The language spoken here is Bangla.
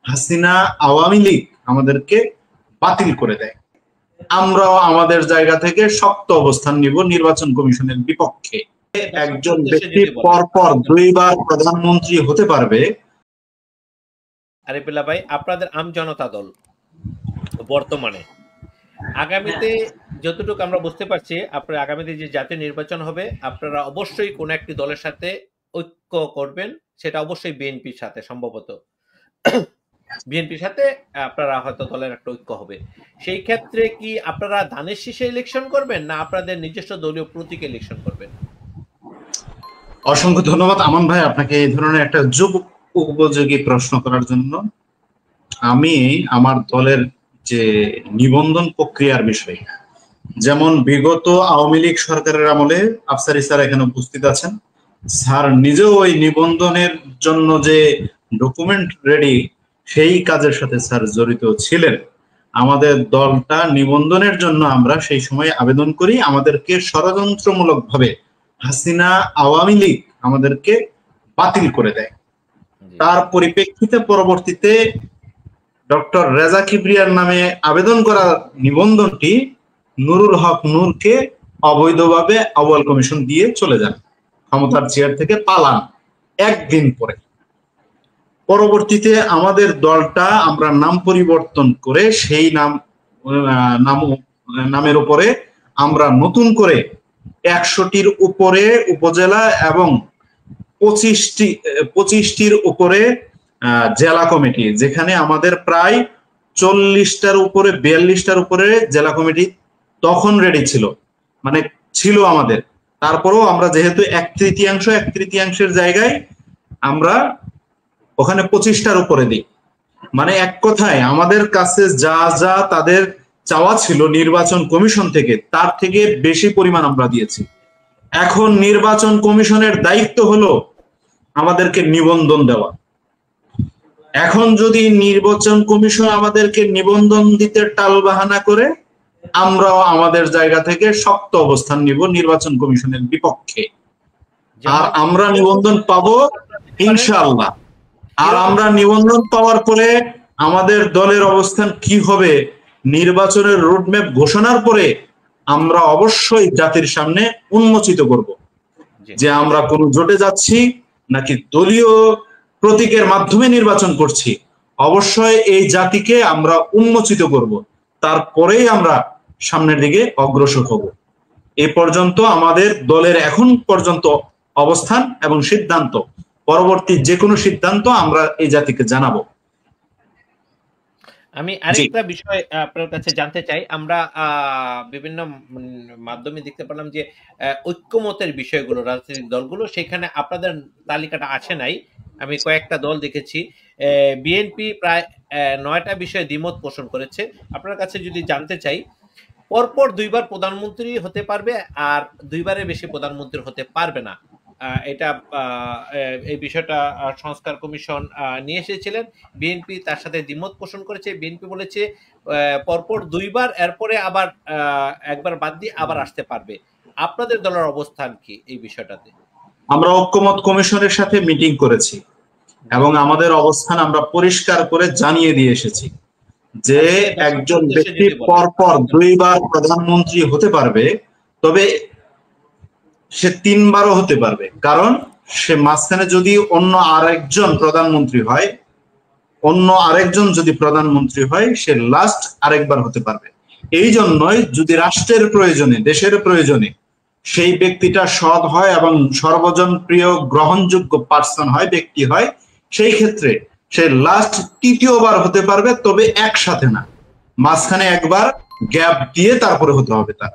হাসিনা আওয়ামী লীগ আমাদেরকে বাতিল করে দেয়, আমরাও আমাদের জায়গা থেকে শক্ত অবস্থান নিব নির্বাচন কমিশনের বিপক্ষে। একজন ব্যক্তি পরপর 2 বার প্রধানমন্ত্রী হতে পারবে। আরিফুল্লাহ ভাই, আপনাদের আমজনতা দল বর্তমানে আগামীতে যতটুকু আমরা বুঝতে পারছি, আপনার আগামীতে যে জাতীয় নির্বাচন হবে, আপনারা অবশ্যই কোন একটি দলের সাথে ঐক্য করবেন, সেটা অবশ্যই বিএনপির সাথে, সম্ভবত বিএনপির সাথে আপনারা হয়তো দলের একটা ঐক্য হবে। সেই ক্ষেত্রে কি আপনারা ধানের শীষে ইলেকশন করবেন, না আপনাদের নিজস্ব দলীয় প্রতীকে ইলেকশন করবেন? অসংখ্য ধন্যবাদ আমান ভাই আপনাকে এই ধরনের একটা উপযোগী প্রশ্ন করার জন্য। আমি আমার দলের যে নিবন্ধন প্রক্রিয়ার বিষয়, যেমন বিগত আওয়ামী লীগ সরকারের আমলে আফসারি স্যার এখানে উপস্থিত আছেন, স্যার নিজেও ওই নিবন্ধনের জন্য যে ডকুমেন্ট রেডি সেই কাজের সাথে স্যার জড়িত ছিলেন। আমাদের দলটা নিবন্ধনের জন্য আমরা সেই সময় আবেদন করি, আমাদেরকে ষড়যন্ত্রমূলক ভাবে হাসিনা আওয়ামী লীগ আমাদেরকে বাতিল করে দেয়। তার পরিপ্রেক্ষিতে পরবর্তীতে ডক্টর রেজা কিবরিয়ার নামে আবেদন করা নিবন্ধনটি নুরুল হক নূরকে অবৈধভাবে আউয়াল কমিশন দিয়ে চলে যান, ক্ষমতার চেয়ার থেকে পালান একদিন পরে। পরবর্তীতে আমাদের দলটা আমরা নাম পরিবর্তন করে সেই নামের উপরে আমরা নতুন করে 100টির উপরে উপজেলা এবং 25টির উপরে জেলা কমিটি, যেখানে আমাদের প্রায় 40টার উপরে 42টার উপরে জেলা কমিটি তখন রেডি ছিল, মানে ছিল আমাদের। তারপরেও আমরা যেহেতু 1/3 জায়গায় আমরা ওখানে 25টার উপরে দিই, মানে এক কথায় আমাদের কাছে যা যা তাদের চাওয়া ছিল নির্বাচন কমিশন থেকে, তার থেকে বেশি পরিমাণ আমরা দিয়েছি। এখন নির্বাচন কমিশনের দায়িত্ব হলো আমাদেরকে নিবন্ধন দেওয়া। এখন যদি নির্বাচন কমিশন আমাদেরকে নিবন্ধন দিতে টালবাহানা করে, আমরাও আমাদের জায়গা থেকে শক্ত অবস্থান নিব নির্বাচন কমিশনের বিপক্ষে। আর আমরা নিবন্ধন পাবো ইনশাআল্লাহ। আর আমরা নিবন্ধন পাওয়ার পরে আমাদের দলের অবস্থান কি হবে, নির্বাচনের রোডম্যাপ ঘোষণার পরে আমরা অবশ্যই জাতির সামনে উন্মোচিত করব যে আমরা কোন জোটে যাচ্ছি নাকি দলীয় প্রতীকের মাধ্যমে নির্বাচন করছি। অবশ্যই এই জাতিকে আমরা উন্মোচিত করব, তারপরেই আমরা সামনের দিকে অগ্রসর হব। এ পর্যন্ত আমাদের দলের এখন পর্যন্ত অবস্থান এবং সিদ্ধান্ত, পরবর্তী যে কোনো সিদ্ধান্ত আমরা এই জাতিকে জানাবো। আমি আরেকটা বিষয় আপনার কাছে জানতে চাই। আমরা বিভিন্ন মাধ্যমে দেখতে পেলাম যে ঐক্যমতের বিষয়গুলো, রাজনৈতিক দলগুলো, সেখানে আপনাদের তালিকাটা আসে নাই। আমি কয়েকটা দল দেখেছি, বিএনপি প্রায় 9টা বিষয়ে দ্বিমত পোষণ করেছে। আপনার কাছে যদি জানতে চাই, পরপর 2 বার প্রধানমন্ত্রী হতে পারবে আর 2 বারের বেশি প্রধানমন্ত্রী হতে পারবে না, এটা এই বিষয়টা সংস্কার কমিশন নিয়ে এসেছিলেন। বিএনপি তার সাথে দ্বিমত পোষণ করেছে। বিএনপি বলেছে পরপর 2 বার, এরপরে আবার একবার বাদ দিয়ে আবার আসতে পারবে। আপনাদের দলের অবস্থান কি এই বিষয়টাতে? আমরা ঐক্যমত কমিশনের সাথে মিটিং করেছি এবং আমাদের অবস্থান আমরা পরিষ্কার করে জানিয়ে দিয়ে এসেছি যে একজন ব্যক্তি পরপর 2 বার প্রধানমন্ত্রী হতে পারবে, তবে সে 3 বারও হতে পারবে, কারণ সে মাঝখানে যদি অন্য আরেকজন প্রধানমন্ত্রী হয় সে লাস্ট আরেকবার হতে পারবে। এই জন্যই যদি রাষ্ট্রের প্রয়োজনে, দেশের প্রয়োজনে সেই ব্যক্তিটা সৎ হয় এবং সর্বজনপ্রিয় গ্রহণযোগ্য পার্সন হয়, ব্যক্তি হয়, সেই ক্ষেত্রে সে লাস্ট 3য়বার হতে পারবে, তবে একসাথে না, মাঝখানে একবার গ্যাপ দিয়ে তারপরে হতে হবে তার।